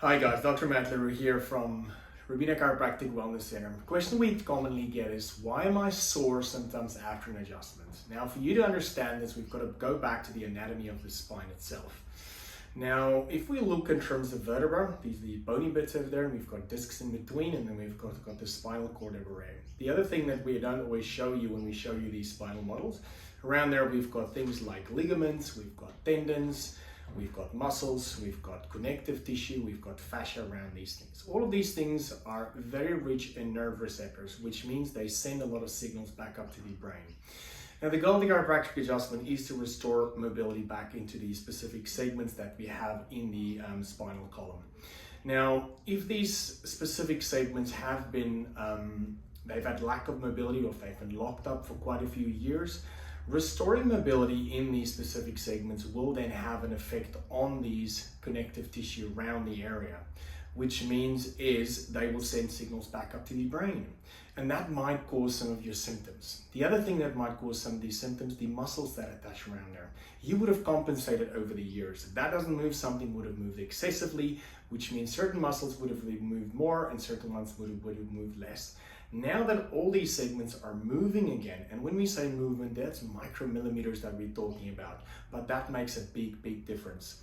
Hi guys, Dr. Matt Leroux here from Rubina Chiropractic Wellness Center. The question we commonly get is, why am I sore sometimes after an adjustment? Now, for you to understand this, we've got to go back to the anatomy of the spine itself. Now, if we look in terms of vertebra, these are the bony bits over there, and we've got discs in between, and then we've got the spinal cord array. The other thing that we don't always show you when we show you these spinal models, around there we've got things like ligaments, we've got tendons, we've got muscles, we've got connective tissue, we've got fascia around these things. All of these things are very rich in nerve receptors, which means they send a lot of signals back up to the brain. Now, the goal of the chiropractic adjustment is to restore mobility back into the specific segments that we have in the spinal column. Now, if these specific segments have been, they've had lack of mobility, or if they've been locked up for quite a few years, restoring mobility in these specific segments will then have an effect on these connective tissue around the area, which means they will send signals back up to the brain. And that might cause some of your symptoms. The other thing that might cause some of these symptoms, the muscles that attach around there. You would have compensated over the years. If that doesn't move, something would have moved excessively, which means certain muscles would have moved more and certain ones would have moved less. Now that all these segments are moving again, and when we say movement, that's micromillimeters that we're talking about, but that makes a big difference.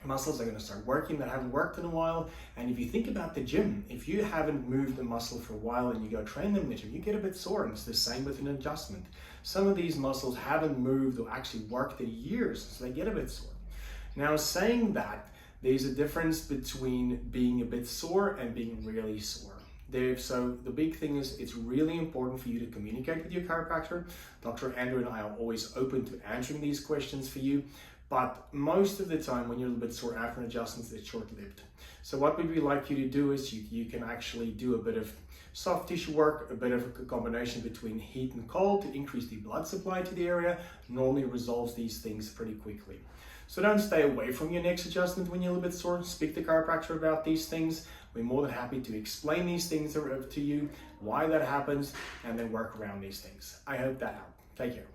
Muscles are going to start working that haven't worked in a while. And if you think about the gym, if you haven't moved a muscle for a while and you go train them in the gym, you get a bit sore, and it's the same with an adjustment. Some of these muscles haven't moved or actually worked in years, so they get a bit sore. Now, saying that, there's a difference between being a bit sore and being really sore. So the big thing is, it's really important for you to communicate with your chiropractor. Dr. Andrew and I are always open to answering these questions for you. But most of the time, when you're a little bit sore after an adjustment, it's short-lived. So what we would like you to do is you can actually do a bit of soft tissue work, a bit of a combination between heat and cold to increase the blood supply to the area. Normally resolves these things pretty quickly. So don't stay away from your next adjustment when you're a little bit sore. Speak to the chiropractor about these things. We're more than happy to explain these things to you, why that happens, and then work around these things. I hope that helped. Take care.